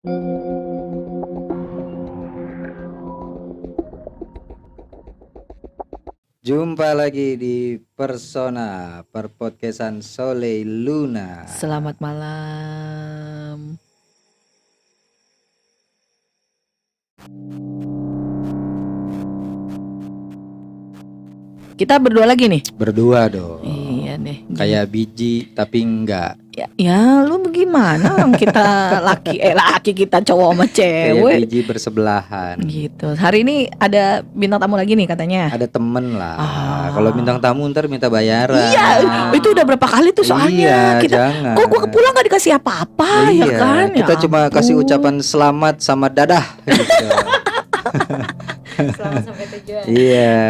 Jumpa lagi di Persona Perpodcastan Soleh Luna. Selamat malam. Kita berdua lagi nih. Berdua dong. Iya deh. Kayak biji tapi enggak. Ya lu bagaimana orang kita laki kita cowok sama Kayak cewek. biji bersebelahan. Gitu. Hari ini ada bintang tamu lagi nih katanya. Ada temen lah. Kalau bintang tamu ntar minta bayaran. Iya, itu udah berapa kali tuh soalnya. Iya, jangan. Kok gua pulang gak dikasih apa-apa Iya, ya kan? kita Ya cuma kasih ucapan selamat sama dadah gitu. Selamat sampai tujuan. Iya.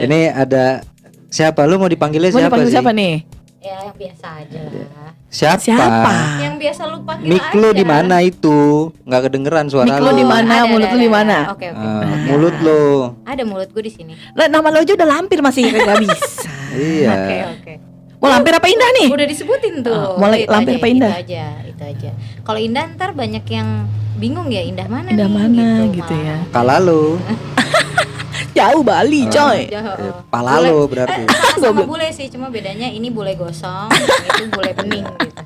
Ini ada siapa? Lu mau dipanggilnya Mau siapa dipanggil sih? siapa nih? Ya yang biasa aja lah. Siapa? Yang biasa lu panggil Mik aja. lu di mana itu? Nggak kedengeran suara Mik lu di mana? Mulut lu di mana? Oke. Mulut lu. Ada mulut gue di sini. Lah, nama lo aja udah lampir masih gak bisa. Iya. Oke. Mau lampir apa indah nih? Udah disebutin tuh. Mulai Itu lampir aja, apa indah? Itu aja. Kalau indah ntar banyak yang bingung ya, indah mana Indah nih mana gitu Mak. ya. Kala lu. Jauh Bali coy. Jauh. Pala lu berarti. Sama bule sih, cuma bedanya ini bule gosong, yang itu bule bening gitu.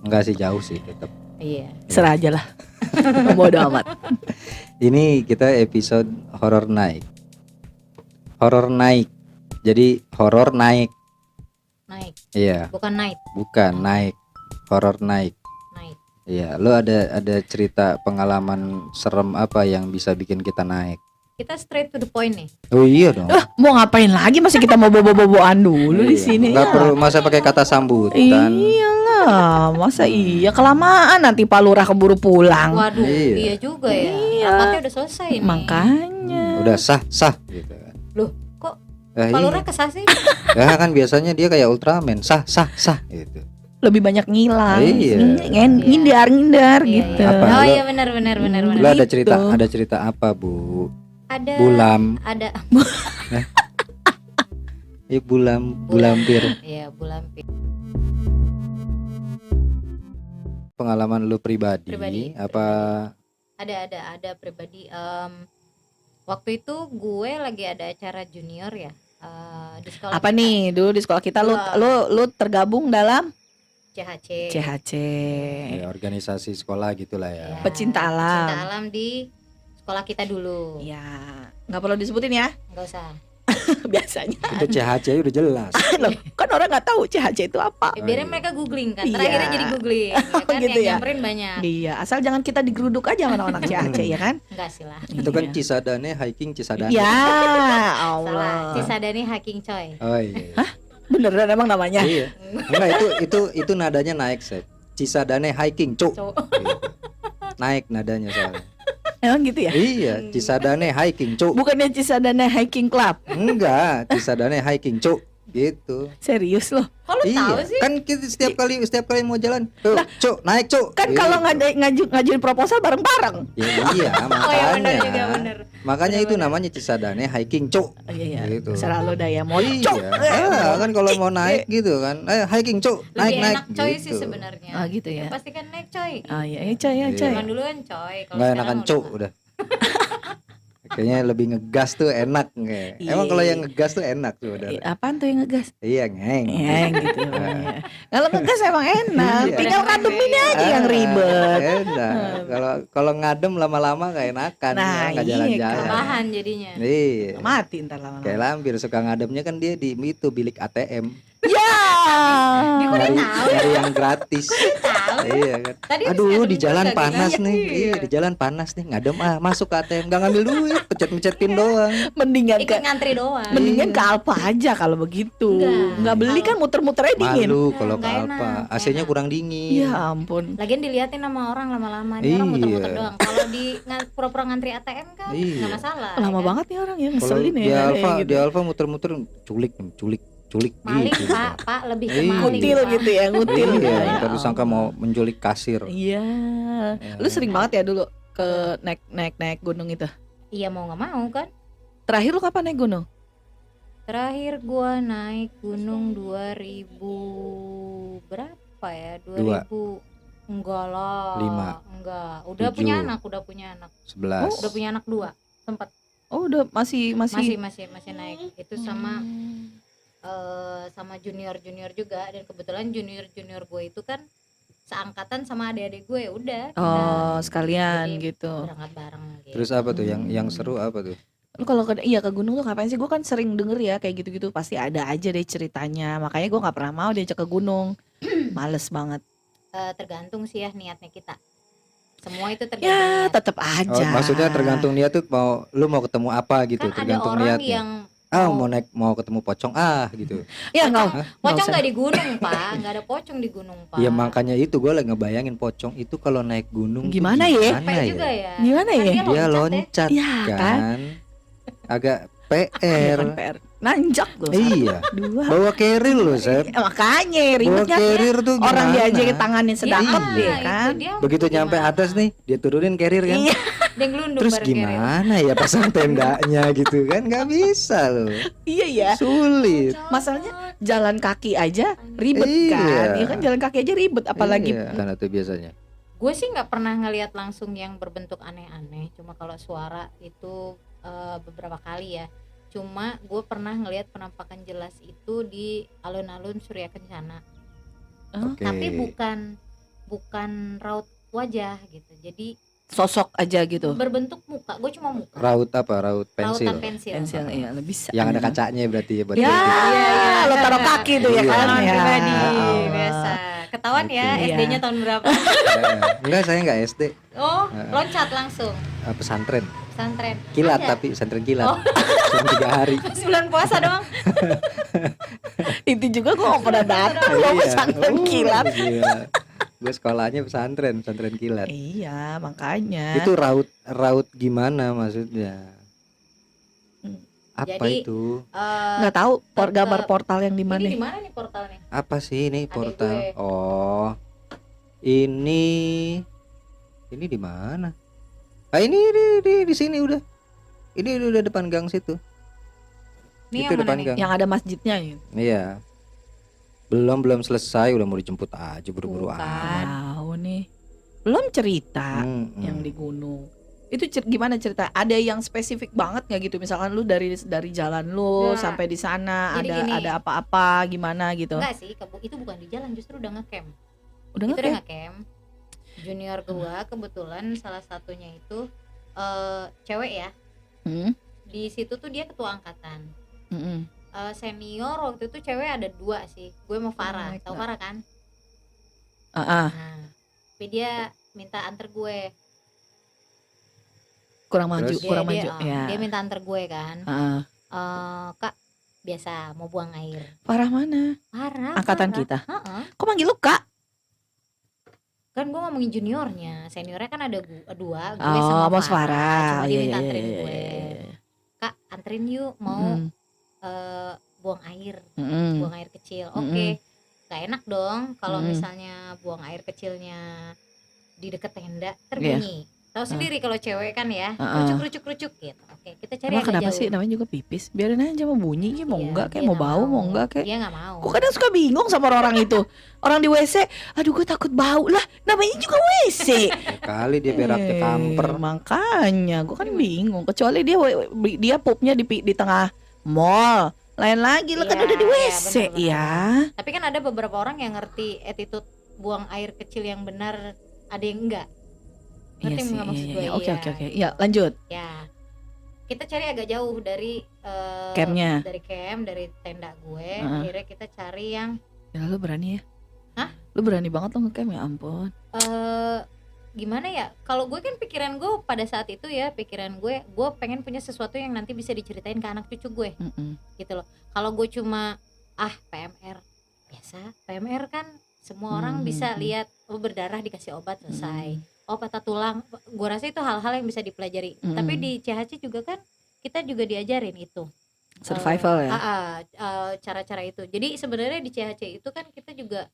Enggak sih, jauh sih tetap. Iya. Serah aja lah. Bodo amat. Ini kita episode horor naik. Horor naik. Jadi horor naik. Naik, Iya, bukan night, bukan naik. Horor naik. naik. Iya, lu ada cerita pengalaman serem apa yang bisa bikin kita naik? Kita straight to the point nih. Oh iya dong. Mau ngapain lagi? Masih kita mau bobo-boboan dulu di Iya, sini. nggak ya. perlu masa pakai kata sambutan. Iyalah, masa iya kelamaan nanti Pak Lurah keburu pulang. Waduh, Iya. iya juga ya. Iya. Rapatnya udah selesai nih. Makanya. Udah sah gitu kan. Loh, kok Nah, Pak iya. Lurah kesah sih? Ya kan biasanya dia kayak Ultraman, sah gitu. Lebih banyak ngilang. Iya. Ngindar Iya, gitu. iya. Apa? Oh iya benar. Lu ada Gitu. cerita apa, Bu? Ada Bulam. ada Iya, bulampir. Iya, bulampir. Pengalaman lu pribadi, Pribadi. apa? Ada pribadi. Waktu itu gue lagi ada acara junior ya. Di sekolah Apa kita, nih? Dulu di sekolah kita lu tergabung dalam CHC. CHC. Ya, organisasi sekolah gitulah ya. Ya, Pecinta alam. Pecinta alam di sekolah kita dulu. Ya, nggak perlu disebutin ya. Enggak usah. Biasanya. Itu CHC udah jelas. Loh, kan orang nggak tahu CHC itu apa. Biarin iya. mereka googling kan. Iya. Terakhirnya jadi googling, ya kan? Gitu Yang ya. nyamperin banyak. Iya, asal jangan kita digeruduk aja sama anak-anak CHC ya kan? Enggak sih lah. Itu kan Iya. Cisadane hiking Cisadane. Ya, Salah. Allah. Cisadane hacking coy. Oh iya. Beneran emang namanya? Iya. Enggak, itu nadanya naik, Seth. Cisadane hiking, Cuk. Cowok. Gitu. Naik nadanya soalnya. Emang gitu ya? Iya, Cisadane hiking, Cuk. Bukannya Cisadane Hiking Club? Enggak, Cisadane hiking, Cuk. Gitu. Serius loh? Kok lu tahu sih? Kan kita setiap kali mau jalan, tuh, Cuk, naik, Cuk. Kan Gitu. kalau ngajuin proposal bareng-bareng. Ya iya, Oh iya benar makanya. juga benar. Makanya itu namanya Cisadane hiking, Cuk. Iya, Gitu. selalu daya mau Iya. Kan kalau mau naik gitu kan. Hiking, Cuk. Lebih Naik. enak coy sih gitu. sebenarnya. Ah gitu ya. Pasti kan naik coy. Ah iya, coy ya Iya. coy. Zaman dulu kan coy. Kalau Enggak sekarang enakan, udah Cuk, nggak. udah. Kayaknya lebih ngegas tuh enak nge. Iya, Emang kalau iya. yang ngegas tuh enak tuh udah. Apaan tuh yang ngegas? Iya, ngeng. Gitu. Ya. Kalau ngegas emang enak, Iya. tinggal ngademin aja yang ribet. Enak. Kalau ngadem lama-lama gak enakan, Nah, nggak iya, jalan-jalan. Tambahan jadinya. Iya. Mati ntar lama-lama. Kayak lampir suka ngademnya kan dia di itu bilik ATM. Ya. Dia kok dia Nyari, tahu nyari yang gratis. Tahu. Iya kan. Tadi habis Aduh, ngadem di jalan juga, panas gila. nih. Iya. Iya, di jalan panas nih. Ngadem masuk ke ATM, gak ngambil duit, pencet-pencet pin doang. Mendingan Ikut ke ngantri doang. Mendingan ke Alfa aja kalau begitu. Nggak beli kan muter-muternya dingin. Malu kalau ke Nggak apa. enak, AC-nya enak. kurang dingin. Ya ampun. Lagian diliatin sama orang lama-lama nih orang Iya. muter-muter doang. Kalau di pura-pura ngantri ATM kan Iya. nggak masalah. Lama kan? banget nih orang yang Kalau ngeselin di ya. Alfa, kayak di gitu. Alfa muter-muter culik Maling gitu. pak lebih ke Iya. maling. Ngutil Pak. gitu ya, ngutil. Iya, Ya ntar disangka Allah. mau menculik kasir. Iya. Ya. Lu sering banget ya dulu ke naik gunung itu. Iya mau nggak mau kan. Terakhir lu kapan naik gunung? Terakhir gua naik gunung 2000 berapa ya? 2000 Enggak lah. 5, Enggak. Udah punya 7, anak, udah punya anak. 11. Udah punya anak 2. Sempat Oh, udah masih masih naik. Itu sama Hmm. sama junior juga, dan kebetulan junior gue itu kan seangkatan sama adik-adik gue. Udah kita Oh, sekalian jadi gitu. berangkat bareng gitu. Terus apa tuh yang seru apa tuh? Lu kalau ke gunung tuh ngapain sih? Gue kan sering denger ya kayak gitu-gitu, pasti ada aja deh ceritanya. Makanya gue nggak pernah mau diajak ke gunung. Males banget. Tergantung sih ya niatnya kita. Semua itu tergantung Ya, niat. tetap Oh, aja. maksudnya tergantung niat tuh lu mau ketemu apa gitu, Kan ada tergantung orang niatnya. yang Mau ketemu pocong gitu. Ya pocong nggak pocong usah. nggak di gunung, Pak. Nggak ada pocong di gunung, Pak. Ya makanya itu gue lagi ngebayangin pocong itu kalau naik gunung tuh Gimana ya? Capek juga ya. Gimana Kan ya? Dia loncat loncat Ya kan? kan. Agak Ya PR. kan PR. Nanjak loh. Iya. Dua. Bawa carrier loh, Sep. Makanya Bawa ribetnya carrier tuh gimana? orang diajakin tangannya sedangkap Iya. deh kan. Itu dia Begitu nyampe gimana? atas nih, dia turunin carrier kan. Iya, Dia ngelundung Terus bareng carrier. gimana ya pasang tendanya gitu kan? Nggak bisa loh. iya ya. Sulit. Masalahnya jalan kaki aja ribet kan. Iya. Iya kan jalan kaki aja ribet apalagi Iya, karena tuh biasanya. Gue sih nggak pernah ngelihat langsung yang berbentuk aneh-aneh. Cuma kalau suara itu beberapa kali ya. Cuma gue pernah ngelihat penampakan jelas itu di alun-alun Surya Kencana. Oke. Tapi bukan raut wajah gitu. Jadi sosok aja gitu. berbentuk muka. Gue cuma muka. Raut apa? Raut pensil. Rautan pensil. Pensil iya lebih bisa. Yang ada kacanya berarti ya buat Ya, kritik. lo taruh kaki tuh ya Iya. kan Pengalaman ya. pribadi Oh. biasa. Ketahuan ya Oke. SD-nya tahun berapa? Enggak, saya enggak SD. Oh, loncat langsung. Pesantren. Pesantren. Kilat Ada. tapi pesantren kilat. Oh. Cuma 3 hari. Pas bulan puasa doang. Itu juga gue gak pernah datang lo Iya. pesantren kilat. Gila. Gue sekolahnya pesantren kilat. Iya makanya. Itu raut gimana maksudnya? Apa Jadi, itu? Nggak tahu Ke- gambar portal yang di mana. Ini di mana nih portalnya? Apa sih ini Adek portal? gue. Oh. Ini di mana? Ah ini di sini udah. Ini udah depan gang situ. Ini Itu yang mana depan nih? gang. Yang ada masjidnya ya. Iya. Belum selesai udah mau dijemput aja buru-buru Bukan. amat. Tahu nih. Belum cerita Mm-mm. yang di gunung. Itu gimana cerita? Ada yang spesifik banget nggak gitu? Misalkan lu dari jalan lu Nggak. sampai di sana Jadi ada gini. ada apa-apa gimana gitu? Enggak sih, itu bukan di jalan, justru udah ngecamp. Udah Itu nggak udah kayak? ngecamp. Junior gua kebetulan salah satunya itu cewek ya. Hmm? Di situ tuh dia ketua angkatan. Mm-mm. Senior waktu itu cewek ada 2 sih. Gue sama Farah. my Tahu God. Farah kan? Ah, Nah, tapi dia minta antar gue. kurang maju, Terus? kurang maju. Ya. Dia minta antar gue kan. Ah. Kak, biasa mau buang air. Parah mana? Farah. Angkatan Farah. kita. Heeh. Kok manggil lu Kak? Kan gue ngomongin juniornya, seniornya kan ada 2, gue Oh, sama Bos Farah. Cuma dia Iya, minta iya, anterin iya, gue. iya. Kak, anterin yuk, mau Mm-mm. buang air, Mm-mm. buang air kecil. Oke, gak enak dong kalau Mm-mm. misalnya buang air kecilnya di deket tenda, Iya. terbunyi. Tahu sendiri kalau cewek kan ya, rucuk gitu. Oke, kita cari Emang agak kenapa jauh. sih namanya juga pipis? Biarin aja mau bunyi, kayak mau Iya, enggak, kayak dia mau nggak bau, mau enggak, kayak. Dia nggak mau. Gue kadang suka bingung sama orang itu. Orang di WC, aduh gue takut bau lah. Namanya juga WC. Ya kali dia beraknya kamper. Makanya gue kan bingung. Kecuali dia pupnya di tengah mall. Lain lagi lah kan Iya, udah di iya, WC bener-bener. ya. Tapi kan ada beberapa orang yang ngerti attitude buang air kecil yang benar, ada yang enggak. Ngerti Iya sih, nggak maksud iya, gue? iya. Oke Iya. oke oke. Ya lanjut. Ya, kita cari agak jauh dari Campnya. dari camp, dari tenda gue. Heeh. Akhirnya kita cari yang Ya lu berani ya? Hah? Lu berani banget lo ngecamp ya ampun. gimana ya? Kalau gue kan pikiran gue pada saat itu ya, pikiran gue pengen punya sesuatu yang nanti bisa diceritain ke anak cucu gue, Mm-mm. gitu loh. Kalau gue cuma PMR biasa, PMR kan semua orang bisa lihat, oh berdarah dikasih obat selesai. Oh patah tulang, gue rasa itu hal-hal yang bisa dipelajari. Tapi di CHC juga kan kita juga diajarin itu Survival ya. cara-cara itu. Jadi sebenarnya di CHC itu kan kita juga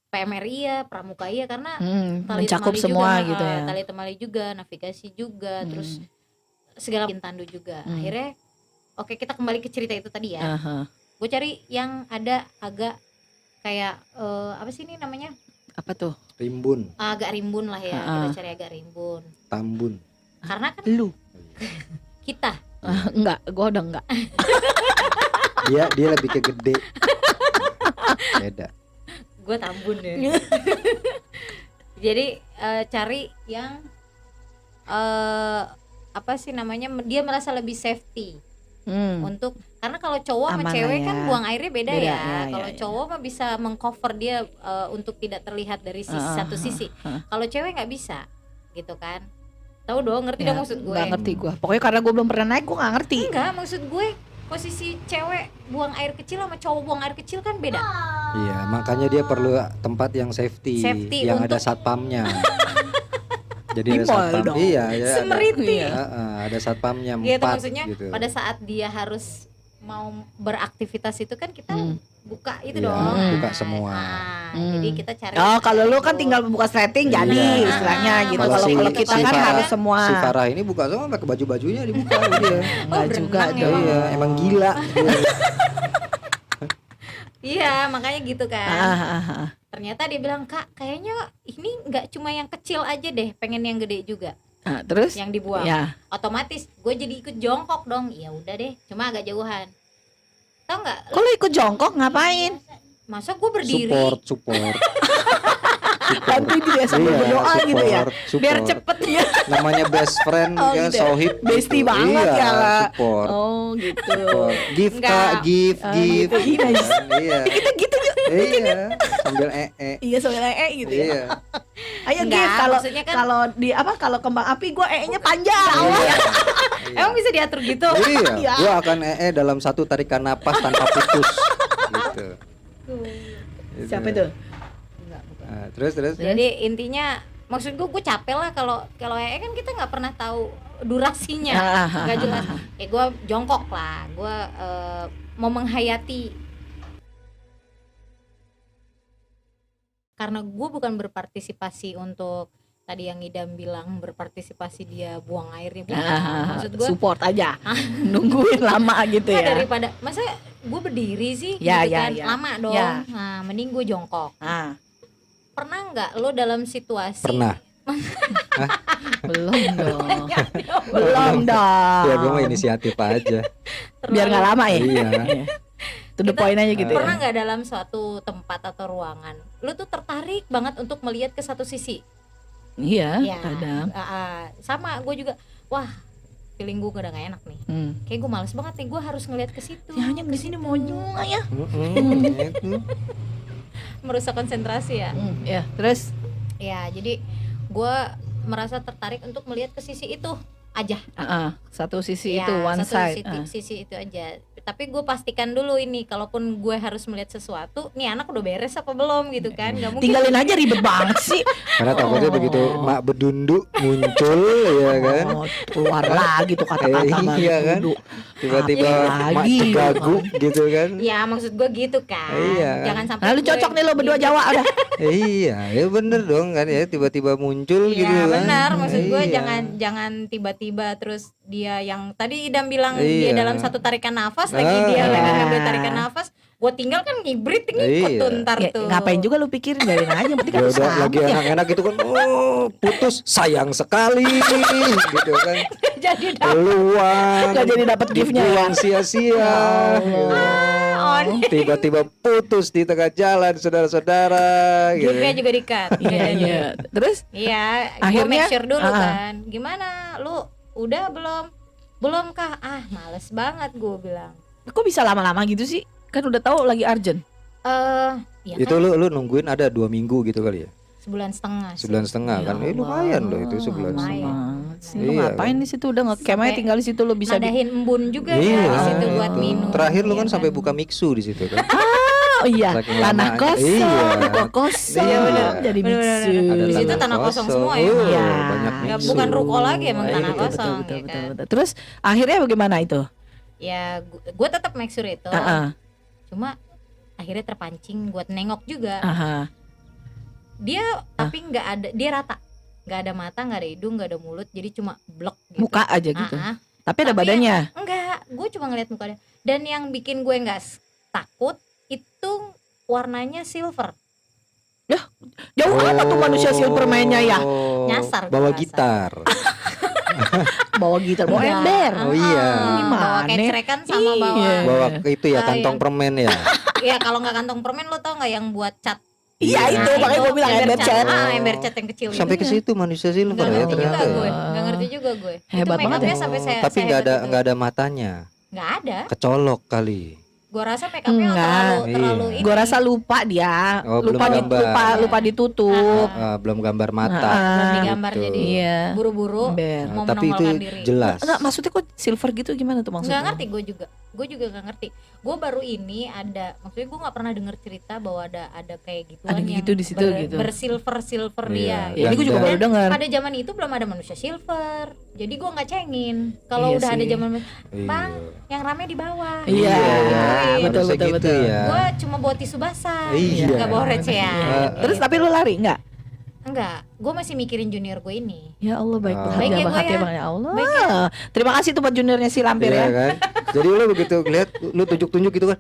PMR iya, pramuka iya, karena tali Mencakup temali semua juga, gitu ya. tali temali juga, navigasi juga, terus segala tandu juga. Akhirnya oke, kita kembali ke cerita itu tadi ya. Aha. Gue cari yang ada agak kayak apa sih ini namanya, Apa tuh? Rimbun, agak rimbun lah ya, Heeh. kita cari agak rimbun. tambun. Karena kan Lu? kita Enggak, gua udah enggak. Dia lebih ke gede. Beda. gue tambun ya. Jadi cari yang apa sih namanya, dia merasa lebih safety untuk, karena kalau cowok sama Aman cewek lah kan ya. buang airnya beda, Beda, ya. ya, Kalau ya. cowok mah bisa mengcover dia untuk tidak terlihat dari satu sisi. Kalau cewek nggak bisa gitu kan. Tahu dong, ngerti dong maksud gue? Nggak ngerti gua. Pokoknya karena gua belum pernah naik, gua nggak ngerti. Enggak, maksud gue posisi cewek buang air kecil sama cowok buang air kecil kan beda. Iya, makanya dia perlu tempat yang safety yang ada untuk satpamnya. Jadi Di ada mall satpam. dong. Iya, ya, Semeriti. ada satpamnya Gitu 4 maksudnya, gitu. pada saat dia harus mau beraktivitas itu kan kita buka itu Iya, dong. buka semua. Jadi kita cari. Oh, kalau lu kan tinggal buka setting jadi Iya. istilahnya gitu. Kalau Kalau si- kalau kita si kan Farah- harus semua. Si Farah ini buka semua pakai baju-bajunya dibuka dia. Enggak juga berenang ya, dong. Iya, emang gila. Iya, makanya gitu kan. Ah. Ternyata dia bilang, "Kak, kayaknya ini nggak cuma yang kecil aja deh, pengen yang gede juga Nah, terus? yang dibuang." Ya. Otomatis gue jadi ikut jongkok dong. Ya udah deh, cuma agak jauhan. Tau nggak? Kok lu ikut jongkok ngapain? Masa gue berdiri? Support. Bantuin dia sambil Iya, berdoa gitu ya. support. Biar cepet ya. Namanya best friend Oh, ya, gitu ya. sohib Bestie gitu. banget Iya, ya. support. Oh, gitu. Support. Give Enggak. Kak, give. gitu. Iya. Iya. Kita gitu juga. Iya, sambil Iya, sambil gitu ya. Iya. Ayo Enggak, Gif, kalau maksudnya kan- kalau di apa kalau kembang api gua nya panjang. Iya. Emang bisa diatur gitu? Iya, Iya. gua akan dalam satu tarikan napas tanpa putus. Gitu. Gitu. Siapa itu? Nah, terus. Jadi intinya maksud gue capek lah kalau kan kita nggak pernah tahu durasinya, nggak jelas. Gue jongkok lah, gue mau menghayati, karena gue bukan berpartisipasi untuk tadi yang Idam bilang berpartisipasi dia buang airnya, bukan. Maksud gue Support aja. Nungguin lama gitu ya. daripada masa gue berdiri sih, Ya, gitu ya, kan ya. lama dong. Ya. Nah, mending gue jongkok. Ah, Pernah nggak lo dalam situasi Pernah. belum dong. Belum dong. Ya gua mah inisiatif aja. Biar nggak lama ya. Iya. To the point aja gitu ya. Pernah nggak dalam suatu tempat atau ruangan lu tuh tertarik banget untuk melihat ke satu sisi? Iya, Ya, kadang. sama gue juga. Wah, feeling gue udah gak enak nih. Kayak gue males banget nih, gue harus ngelihat ke situ. Ya hanya di sini mau juga ya. Itu. Merusak konsentrasi ya. Ya, terus Ya, jadi gue merasa tertarik untuk melihat ke sisi itu aja. satu sisi Ya, itu one satu side. sisi itu aja. Tapi gue pastikan dulu ini, kalaupun gue harus melihat sesuatu, nih anak udah beres apa belum gitu kan? Gak mungkin. Tinggalin aja ribet banget sih. Karena takutnya begitu mak bedundu muncul ya kan. Oh, keluar lagi tuh kata-kata Iya kan? dulu. Tiba-tiba Apa mak lagi? gagu gitu kan. Ya maksud gue gitu kan. Iya. Jangan sampai. Nah, lu gue cocok nih lo berdua gitu. Jawa udah. Iya, ya bener dong kan ya tiba-tiba muncul gitu Iya kan. benar, maksud gue Iya. jangan tiba-tiba terus dia yang tadi Idam bilang Iya. dia dalam satu tarikan nafas lagi Ah. dia lagi ngambil tarikan nafas, gue tinggal kan ngibrit ngikut Iya. tuh ntar Ya, tuh. ngapain juga lu pikirin, biarin aja. Berarti kan Ya lu udah lagi sambut ya. enak-enak gitu kan. Oh, putus sayang sekali gitu kan. Jadi Peluang Nggak jadi dapet gift-nya ya. dibuang sia-sia. Tiba-tiba putus di tengah jalan saudara-saudara gitu. giftnya juga dikat. Iya, iya. Terus Iya, gue Akhirnya, make sure dulu ah. kan. Gimana lu udah belum? Belum kah? Ah, males banget gue bilang. kok bisa lama-lama gitu sih? Kan udah tahu lagi urgent. Ya Itu kan lu nungguin ada 2 minggu gitu kali ya. sebulan setengah. sih. Sebulan setengah Ya kan. Allah. Lumayan loh itu sebulan Lumayan. setengah. Lu Iya, ngapain kan? di situ udah ngecamp aja Sampai tinggal di situ lu bisa di. Nadahin embun juga ya Iya. di situ buat Tuh. minum. Terakhir lu Iya kan sampai buka mixu di situ kan. Oh iya, Saking tanah lamanya. kosong, Iya. kok kosong. Iya, bener. Jadi Bener-bener. mixu. Ada Di situ tanah kosong semua ya. Oh, Iya. banyak Nggak, mixu. bukan ruko lagi emang Iya, tanah betul, kosong, betul, ya betul, kan? betul. Terus akhirnya bagaimana itu? Ya gue tetap make sure itu. Cuma akhirnya terpancing buat nengok juga. Dia tapi nggak ada, dia rata, nggak ada mata, nggak ada hidung, nggak ada mulut, jadi cuma blek gitu. Muka aja gitu. Tapi ada Tapi badannya. Enggak, gue cuma ngeliat mukanya. Dan yang bikin gue nggak takut itu warnanya silver. Jauh apa tuh manusia Silverman-nya ya? Nyasar, Bawa gua rasa. gitar. Bawa gitar, bawa Enggak, ember. Oh iya. Bawa Gimana? kecerekan sama bawa. Iya. Bawa itu ya Ah, kantong yang- permen ya. Iya, kalau nggak kantong permen lo tau nggak yang buat cat? Iya Iya. itu, makanya gue bilang ember cat. Ember cat yang kecil Sampai itu. ke situ manusia silver Nggak ya ngerti juga ternyata. gue, Ya. nggak ngerti juga gue. Hebat Itu make banget upnya ya. sampai saya. Tapi nggak ada matanya. Nggak ada. Kecolok kali. Gue rasa make upnya Enggak. terlalu Iya. ini. Gue rasa lupa dia, Oh, belum lupa gambar. lupa ditutup. Belum gambar mata. Belum digambar gitu. jadi Iya. buru-buru Ember. mau Tapi itu menongolkan diri. jelas. Enggak, maksudnya kok silver gitu gimana tuh maksudnya? Nggak ngerti gue juga nggak ngerti. Gue baru ini ada, maksudnya gue nggak pernah dengar cerita bahwa ada kayak gituan Ada yang gitu di situ gitu. bersilver Iya. dia. Ya, ini gue juga Dan- baru dengar. Pada zaman itu belum ada manusia silver, jadi gue nggak cengin. Kalau Iya udah ada sih. zaman Iya. Bang, yang rame di bawah. Iya, betul, harusnya betul, gitu betul. ya. Gue cuma bawa tisu basah, Iya. nggak bawa recehan. Terus tapi lu lari enggak? Enggak, gue masih mikirin junior gue ini. Ya Allah baik Ah. banget Baik ya ya, Bang gua Hati ya. Bang ya Allah. Baik ya. Terima kasih tuh buat juniornya si Lampir Iya ya. kan? Jadi lu begitu lihat lu tunjuk-tunjuk gitu kan.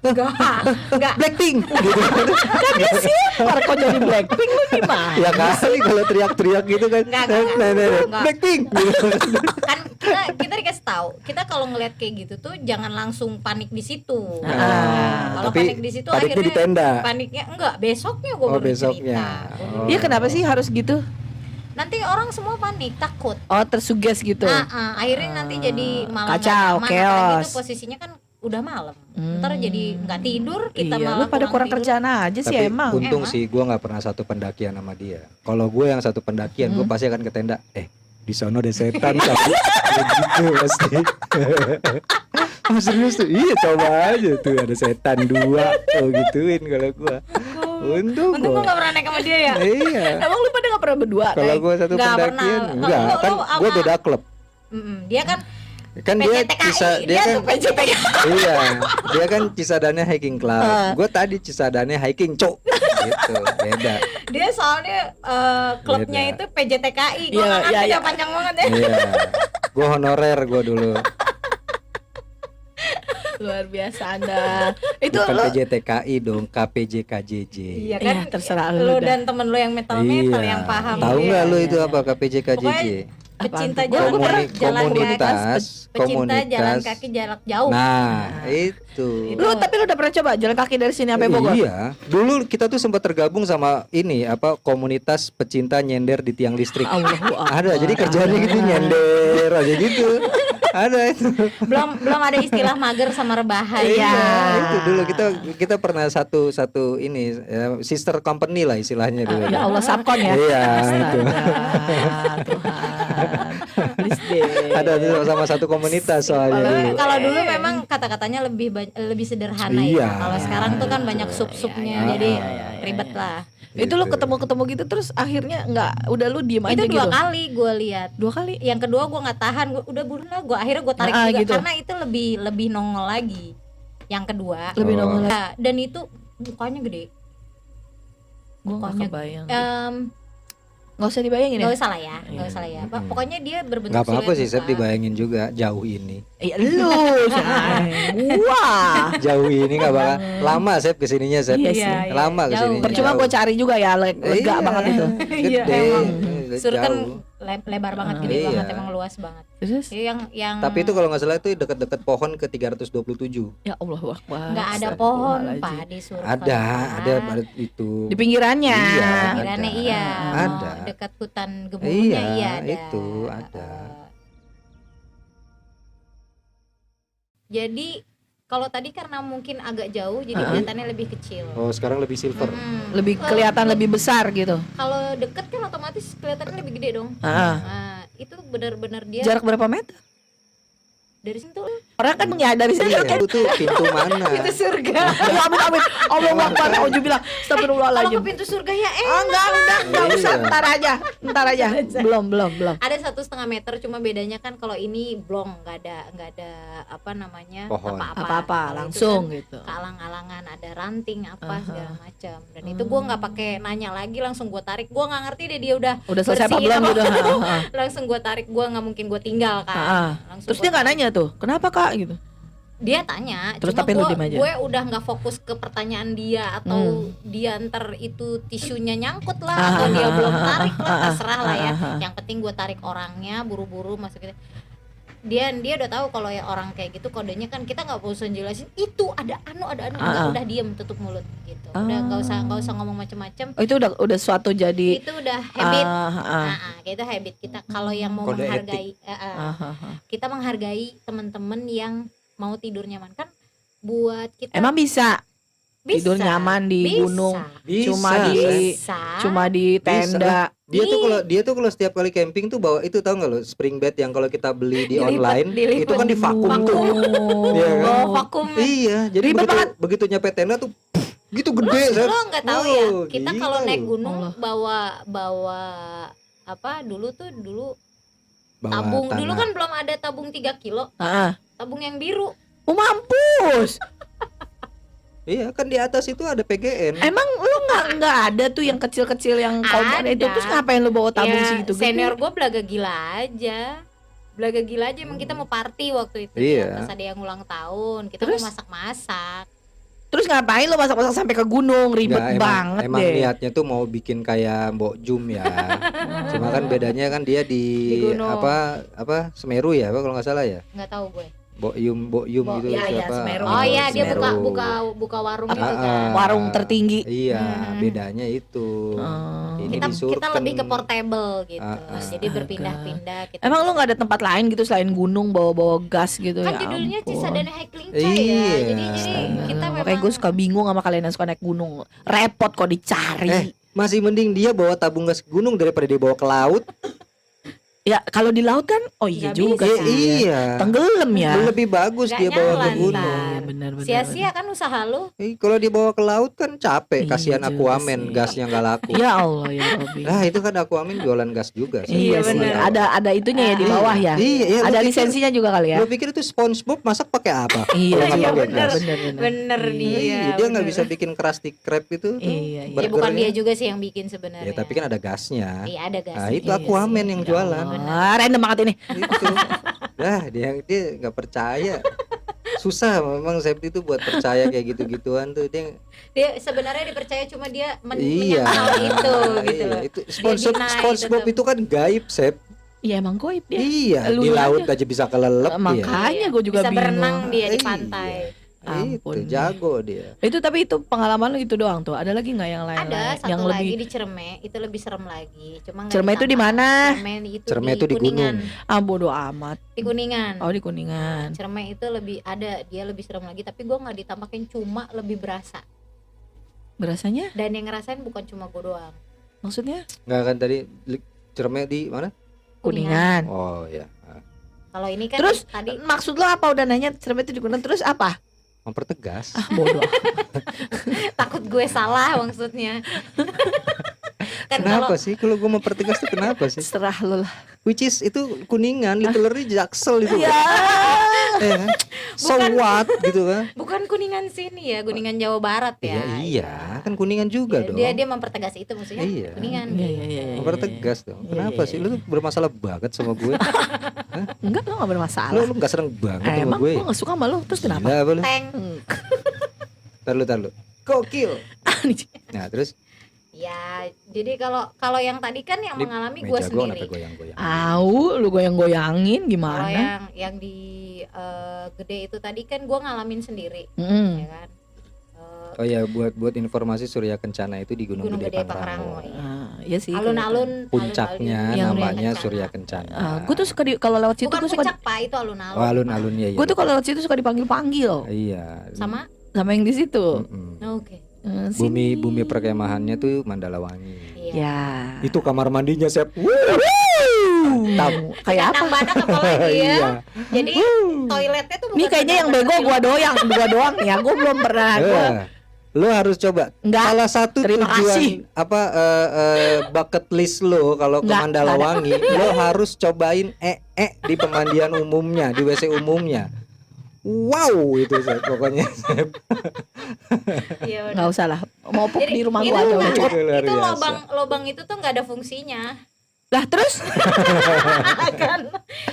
Enggak. Blackpink gitu kan. Marco jadi Blackpink lu gimana? Ya kali kalau teriak-teriak gitu kan. Enggak. Enggak. Blackpink gitu. Kan kita dikasih tahu, kita kalau ngeliat kayak gitu tuh jangan langsung panik di situ. Ah, Kalau tapi panik di situ paniknya akhirnya di tenda. paniknya enggak, besoknya gue Oh, baru besoknya. cerita. Oh. Iya kenapa sih harus gitu? Nanti orang semua panik, takut. Oh tersuges gitu. Akhirnya nanti jadi malam Kacau, nggak nyaman, chaos. apalagi itu posisinya kan udah malam. Ntar jadi nggak tidur, kita Iya, malah lu pada kurang tidur. kerjaan aja sih Tapi emang. untung Emang. sih gue nggak pernah satu pendakian sama dia. Kalau gue yang satu pendakian, gue pasti akan ke tenda. Di sono ada setan kali. Begitu pasti. Oh, serius tuh? Iya coba aja tuh ada setan dua. Oh gituin kalau gue. Untung Untung gue gua. gak pernah naik sama dia ya. Iya. Emang lu pada gak pernah berdua? Kalau naik? gue satu Nggak pendakian, pernah. enggak Lu- kan lu sama- gue beda klub. Dia kan Kan dia PCTKI, bisa dia dia kan tuh PCTKI. iya, dia kan Cisadane hiking club. Gue tadi Cisadane hiking cok. Gitu, beda. Dia soalnya klubnya Beda. itu PJTKI. Gue Iya, nggak ngerti iya, iya. udah panjang banget ya. Iya. Gue honorer gue dulu. Luar biasa Anda. Itu Bukan lo PJTKI dong, KPJKJJ. Iya kan, Iya, terserah lu lu dah. dan temen lu yang metal yang paham. Tahu Iya, nggak lu iya, itu iya. apa KPJKJJ? Pokoknya pecinta Apaan tuh? jalan Gua kaki, jalan komunitas, kaki, pecinta jalan kaki jarak jauh. Nah, itu. Lu tapi lu udah pernah coba jalan kaki dari sini sampai Bogor? Iya, dulu kita tuh sempat tergabung sama ini apa komunitas pecinta nyender di tiang listrik. Allahu Akbar. Ada, jadi kerjanya gitu nyender aja gitu. Ada itu. belum ada istilah mager sama rebahan. Iya, itu dulu kita pernah satu ini sister company lah istilahnya dulu. Ya Allah Sapkon ya. Iya, itu. Astaga, Tuhan. Please deh. Ada tuh sama satu komunitas soalnya dulu. Kalau dulu memang kata-katanya lebih sederhana Iya. ya. Kalau sekarang tuh kan banyak sub-subnya, Iya, jadi iya, ribet lah. Itu lu ketemu gitu terus akhirnya nggak udah lu diem aja Itu gitu. 2 kali gue lihat. 2 kali. Yang kedua gue nggak tahan, udah buruan lah, akhirnya gue tarik juga gitu. karena itu lebih nongol lagi. Yang kedua. Lebih Oh. nongol lagi. Nah, dan itu mukanya gede. Gua nggak Pokoknya, kebayang. Nggak Nggak usah dibayangin ya. usah lah ya, nggak usah lah ya. Pokoknya dia berbentuk Nggak apa-apa sih, siluet Sep muka. dibayangin juga jauh ini. Iya lu, wah. Jauh ini nggak bakal lama Sep kesininya Sep. Iya Iya, sih. iya. Lama Jauh. kesininya. Percuma gue cari juga ya lega Iya. banget itu. Iya, Gede. emang. Udah Surut kan jauh. lebar banget, gede Iya. banget, emang luas banget. Terus Yang Tapi itu kalau nggak salah itu dekat-dekat pohon ke 327. ya Allah Akbar. nggak ada Astagfirullahaladzim. pohon pak di Surut. Ada itu. Di pinggirannya. Iya. Pinggirannya ada. iya. Ada. Dekat hutan gemuruhnya Iya, iya ada. itu ada. Jadi kalau tadi karena mungkin agak jauh, jadi kelihatannya lebih kecil. Oh, sekarang lebih silver. Lebih kelihatan lebih besar gitu. Kalau deket kan otomatis kelihatannya lebih gede dong. Ah. Nah, itu benar-benar dia Jarak berapa meter? dari situ Orang kan menyadari Iya, sendiri kan. itu tuh pintu mana? pintu surga. Ya amin amin. Allah Akbar. Auzu bilang Kalau astagfirullahaladzim. ke pintu surga ya Enggak usah, Iya. ntar aja. Belum. ada 1,5 meter, cuma bedanya kan kalau ini blong, nggak ada apa namanya Pohon. Apa-apa Kalau itu langsung kan gitu. kealang-alangan, ada ranting apa segala macam. Dan itu gua nggak pakai nanya lagi, langsung gua tarik. Gua nggak ngerti deh dia udah Udah selesai apa bersih belum apa gitu. langsung gua tarik, gua nggak mungkin gua tinggal kan. Langsung Terus gua dia nggak tarik. nanya tuh, kenapa kak gitu? Dia tanya, Terus cuma tapi lu diem aja? gue udah nggak fokus ke pertanyaan dia atau dia ntar itu tisunya nyangkut lah atau dia belum tarik lah, terserah lah ya. Yang penting gue tarik orangnya buru-buru masuk gitu. Dia udah tahu kalau ya orang kayak gitu kodenya kan kita nggak usah jelasin itu ada anu udah diem tutup mulut gitu. Udah nggak usah ngomong macam-macam. Oh, itu udah suatu jadi Itu udah habit. Kayak itu habit kita kalau yang mau Kode menghargai kita menghargai teman-teman yang mau tidur nyaman kan buat kita. emang bisa tidur nyaman di bisa, gunung Bisa, bisa. cuma di tenda. Dia tuh kalau setiap kali camping tuh bawa itu, tahu nggak lo, spring bed yang kalau kita beli di online dilipet. itu kan di vakum tuh. Iya kan? Oh, vakum. Iya, jadi Ribet begitu nyampe tenda tuh gitu gede. Lo nggak tahu ya kita Gila kalau naik lu. gunung bawa apa dulu Bawa tabung tanah. dulu kan belum ada tabung 3 kilo, tabung yang biru. Oh, mampus. Iya kan di atas itu ada PGN. Emang lu nggak ada tuh yang kecil-kecil yang kompor itu, Ada. terus ngapain lu bawa tabung Ya, segitu gede? senior gue belaga gila aja emang kita mau party waktu itu Iya. ya, pas ada yang ulang tahun kita Terus? mau masak-masak. Terus ngapain lu masak-masak sampai ke gunung? Ribet Nggak, banget emang deh. niatnya tuh mau bikin kayak Mbok Jum ya. Cuma kan bedanya kan dia di Di gunung. apa Semeru ya, apa kalau nggak salah ya. Nggak tahu gue. Mbok Yum gitu ya, siapa? Semeru. Oh iya dia Semeru. buka warung itu kan. Warung tertinggi. Iya, bedanya itu. Ini Kita disurken. lebih ke portable gitu. Jadi Astaga. berpindah-pindah kita. Emang lu nggak ada tempat lain gitu selain gunung bawa-bawa gas gitu? kan ya judulnya ampun. Cisadane Hiking ya. Iya. Jadi Astaga. kita memang Makanya gue suka bingung sama kalian yang suka naik gunung. Repot kok dicari. Masih mending dia bawa tabung gas ke gunung daripada dia bawa ke laut. Ya kalau di laut kan, oh iya Nggak juga bisa. sih. Iya. Tenggelam ya. Lebih bagus Nggak dia bawa ke nyala gunung. ntar. Iya, benar-benar. sia-sia kan usaha lu. Kalau dia bawa ke laut kan capek, Iya kasihan juga Aquaman sih. gasnya nggak laku. Ya Allah ya Robi. Nah itu kan Aquaman jualan gas juga sih. Iya sih. benar. Ada itunya ya di bawah ya. Iya, iya, Ada lu pikir- lisensinya juga kali ya. Lu pikir itu SpongeBob masak pakai apa? Iya, Kalau nggak iya pakai benar, gas. benar. Bener dia. Iya, dia nggak bisa bikin Krusty Krab itu tuh. Iya, iya. Ya bukan burgernya. dia juga sih yang bikin sebenarnya. Ya tapi kan ada gasnya. Iya ada gas. Nah itu Iya Aquaman sih. yang Ya jualan. Allah, random banget ini. Itu. Dah dia nggak percaya. Susah memang safety itu buat percaya kayak gitu-gituan tuh dia. Dia sebenarnya dipercaya cuma dia Iya. menyangkal itu gitu Iya, loh. itu Dia deny SpongeBob tetep. itu kan gaib, Sep. Iya emang goib dia. Iya, Lu di laut aja. aja bisa kelelep dia. Makanya gue juga bisa bingung. berenang dia di Iya. pantai. Ampun. Itu jago dia. Itu tapi itu pengalaman lu itu doang tuh. Ada lagi nggak yang lain? Ada satu yang lagi lebih di Cerme, itu lebih serem lagi. Cuma nggak Cerme itu di ditangkap. mana? Cerme itu di Kuningan. bodo amat. Di Kuningan. Oh di Kuningan. Cerme itu dia lebih serem lagi, tapi gue nggak ditampakin, cuma lebih berasa. Berasanya? Dan yang ngerasain bukan cuma gue doang. Maksudnya? Nggak kan tadi Cerme di mana? Kuningan. Oh ya, Kalau ini kan Terus tadi maksud lo apa udah nanya Cerme itu di Kuningan terus apa? mempertegas. Ah bodoh. takut gue salah maksudnya. Kan Kenapa kalau sih? Kalau gue mempertegas tuh kenapa sih? Serah lo lah. Which is itu Kuningan, literally Jaksel itu. Ya. kan? So Bukan. what gitu kan? bukan Kuningan sini ya, Kuningan Jawa Barat ya. Iya, kan Kuningan juga dong. Dia mempertegas itu maksudnya. Iya. Kuningan. Iya, iya, iya, iya. Mempertegas dong. Iya, Kenapa iya, sih? iya. Lu tuh bermasalah banget sama gue. Enggak, lo gak bermasalah. Lu gak seneng banget sama Emang gue. gue gak suka sama lo. Terus kenapa? Gila apa lu? Tank. Tar lu. Gokil. Nah, terus Ya, jadi kalau yang tadi kan yang ini mengalami gue meja gua kenapa sendiri. goyang-goyang? Au, lu goyang-goyangin Kalau gimana? yang di gede itu tadi kan gue ngalamin sendiri, Mm. ya kan. Oh ya, buat informasi Surya Kencana itu di Gunung, Gunung Gede Gede Pangrango. Pangrango. Iya. Iya sih. Alun-alun. Puncaknya alun-alun, Yang namanya Kencana. Surya Kencana. Gue tuh suka kalau lewat situ Bukan gue suka puncak pak, itu alun-alun. Oh, alun-alun ya. gue tuh kalau lewat situ suka dipanggil-panggil Iya. Sama. sama yang di situ. Mm-mm. Oke. Sini. Bumi perkemahannya tuh Mandalawangi. Iya. Ya. Itu kamar mandinya, Sep. Mantap. Kayak apa? Kandang badak apalagi ya. Iya. Jadi toiletnya tuh bukan Ini kayaknya yang bego kandang badak gua doang ya. Gua belum pernah. Gua Lo harus coba. Enggak. Salah satu Terima tujuan kasih. bucket list lo kalau ke Enggak, Mandalawangi, lo harus cobain di pemandian umumnya, di WC umumnya. Wow, itu Sep, pokoknya. Iya, nggak usah lah. Mau pup Jadi di rumah itu gua aja udah nggak- cukup. Itu luar itu biasa. lobang itu tuh nggak ada fungsinya. Lah terus Kan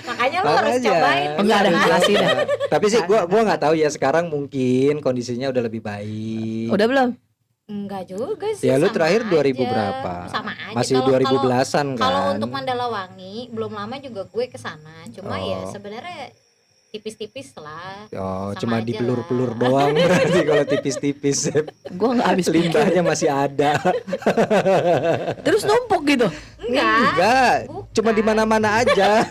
makanya makanya lo harus Makanya. cobain. Enggak ada Karena- relasi dah. Tapi sih gua nggak tahu ya, sekarang mungkin kondisinya udah lebih baik. Udah belum? Enggak juga sih. Ya lu sama terakhir 2000 aja. berapa? Sama aja. Masih Kalau- 2010-an kan. Kalau untuk Mandalawangi belum lama juga gue kesana. Cuma ya Oh. sebenarnya tipis-tipis lah. Oh, Sama cuma aja dipelur-pelur lah. doang berarti kalau tipis-tipis. Gue nggak habis pikir. Limbahnya masih ada. Terus numpuk gitu. Enggak, Bukan. cuma di mana-mana aja.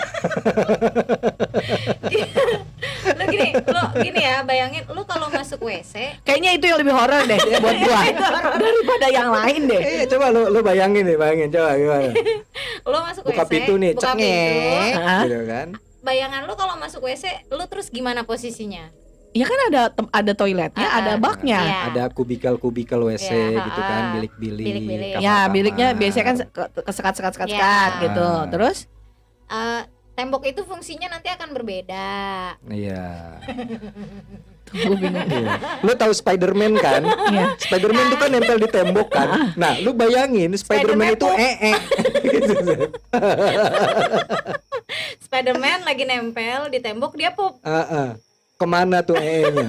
Lo gini ya, bayangin lu kalau masuk WC Kayaknya itu yang lebih horor deh buat gua daripada yang lain deh. Coba lu bayangin deh, coba gimana. lo masuk Buka WC, pintu nih, buka cek pintu, Hah? gitu kan. bayangan lu kalau masuk WC lu terus gimana posisinya? Ya kan ada toiletnya, ada baknya. Iya. Ada kubikel-kubikel WC Iya, gitu kan, ha-ha. bilik-bilik. Bilik-bilik. Ya, kamar-kamar. biliknya biasanya kan kesekat Iya. gitu. Terus Tembok itu fungsinya nanti akan berbeda. Iya. gue bingung. Iya. Lu tahu Spider-Man kan? Iya. Spider-Man itu kan nempel di tembok kan. Nah, lu bayangin Spider-Man itu gitu. Spider-Man lagi nempel di tembok, dia pup. Kemana tuh nya? Gua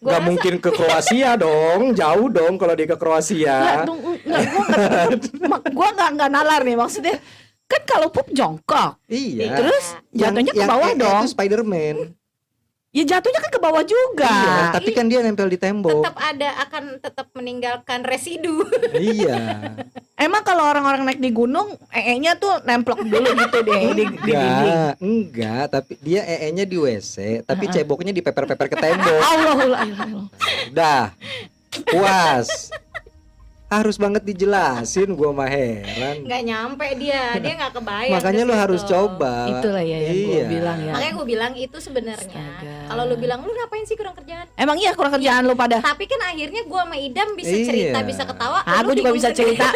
Gak rasa- mungkin ke Kroasia dong, jauh dong kalau dia ke Kroasia. Gue nggak nalar nih maksudnya. Kan kalau pup jongkok, Iya. terus jatuhnya ke bawah dong. Itu Spider-Man. Ya jatuhnya kan ke bawah juga. Iya, tapi kan dia nempel di tembok. Akan tetap meninggalkan residu. Iya. Emang kalau orang-orang naik di gunung, nya tuh nemplok dulu gitu deh di dinding. Enggak, tapi dia nya di WC, tapi ceboknya dipeper-peper ke tembok. Allah. Dah. Puas. Harus banget dijelasin, gua mah heran. Nggak nyampe dia nggak kebayang. Makanya ke lu situ. harus coba. Itulah ya yang gue Iya. bilang ya. Makanya gue bilang itu sebenarnya. Astaga. Kalau lu bilang lu ngapain sih kurang kerjaan? Emang iya kurang kerjaan lu pada. Tapi kan akhirnya gue sama Idam bisa Iya. cerita, bisa ketawa. Gue lu juga bingung bisa sendiri. cerita.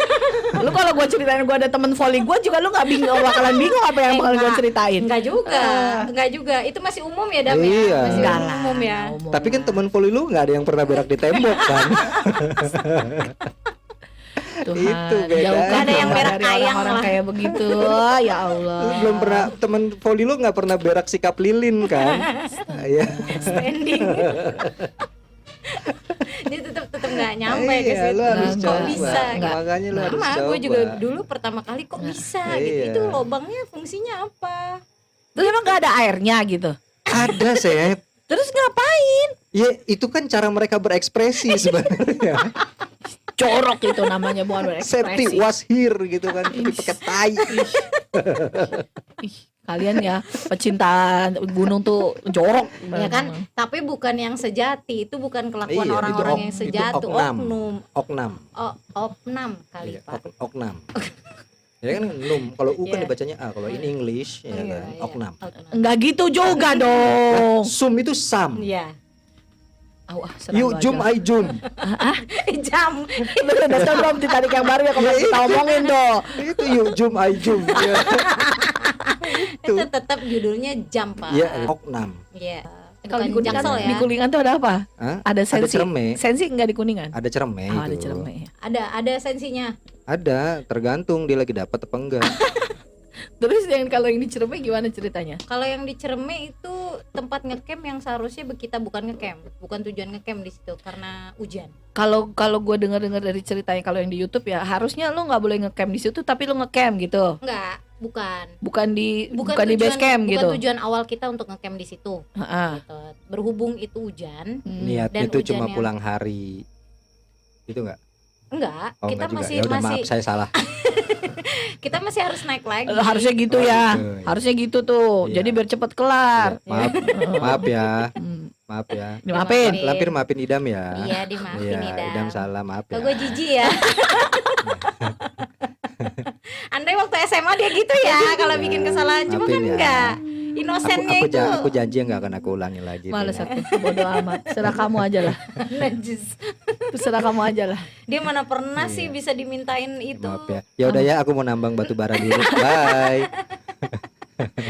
Lu kalau gue ceritain gue ada temen volley gue juga lu nggak bingung, bakalan bingung apa yang bakal gue Enggak. ceritain. Enggak juga. Itu masih umum ya Dam Iya. ya? Masih Enggak lah, umum ya. umum Tapi kan lah. temen poli lu nggak ada yang pernah berak di tembok kan? Tuhan, itu bedanya. jauhkan Ada yang Tuhan berak dari ayang orang-orang lah. kayak begitu. Ya Allah. Lu belum pernah, temen poli lu nggak pernah berak sikap lilin kan? Iya. Standing. Dia tetap nggak nyampe ke Iya, situ. lu harus Kok coba. bisa? Enggak. Makanya lu harus Sama, coba. gue juga dulu pertama kali kok bisa gitu. Iya. Itu lobangnya fungsinya apa? Terus emang gak ada airnya gitu. Ada, Sep. Terus ngapain? Ya, itu kan cara mereka berekspresi sebenarnya. Corok itu namanya, bukan Safety berekspresi. was here gitu kan, tapi pakai tai. Ih, kalian ya pecinta gunung tuh jorok. Ya kan, tapi bukan yang sejati. Itu bukan kelakuan Iya, orang-orang itu yang sejati. itu oknam. Oknum. Oknam. Opnam kali Iya, Pak. oknam. Ya kan num, kalau U kan Iya. dibacanya A, kalau ini English ya Iya, kan, iya. oknam. Enggak gitu juga dong. Sum itu sam. Iya. Serang You lu jum aja. I jum. Jam. Lu udah tahu belum Titanic yang baru ya kemarin kita omongin tuh. Itu you jum I jum. Ya. Itu tetap judulnya jam Pak. Iya, oknam. Iya. Kalau Bukan di Kuningan, Jaksel ya. di Kuningan tuh ada apa? Hah? Ada sensi. cerme. Sensi enggak di Kuningan? Ada cerme Oh, itu. ada cerme. ya. Ada sensinya. Ada, tergantung dia lagi dapat apa enggak. Terus yang kalau yang di Ciremai gimana ceritanya? Kalau yang di Ciremai itu tempat ngecamp yang seharusnya kita bukan ngecamp, bukan tujuan ngecamp di situ karena hujan. Kalau gue dengar dari ceritanya kalau yang di YouTube ya harusnya lu nggak boleh ngecamp di situ tapi lu ngecamp gitu. Enggak, bukan. Bukan di Tujuan, base camp bukan gitu. tujuan awal kita untuk ngecamp di situ. Heeh. Gitu. Berhubung itu hujan, Niatnya Dan itu cuma hujannya- pulang hari. Itu enggak? enggak, Oh, kita enggak juga. masih Ya udah, masih maaf saya salah. kita masih harus naik lagi. Harusnya gitu Oh, ya. gitu, ya. Harusnya gitu tuh. Iya. Jadi biar cepet kelar. Ya, maaf, maaf ya. Hmm. Maaf ya. Dimaafin. Lampir maafin Idam ya. Iya, dimaafin Iya, Idam. Idam salah, maaf Kok ya. gue jijik ya. Andai waktu SMA dia gitu ya kalau bikin kesalahan, cuma Maafin kan ya. enggak. Inosennya itu. Aku janji nggak akan aku ulangi lagi. Males Tina. aku, bodo amat. Serah kamu aja lah. Najis. Serah kamu aja lah. Dia mana pernah sih Iya. bisa dimintain itu. Maaf ya. Ya udah ya, aku mau nambang batu bara dulu. Bye.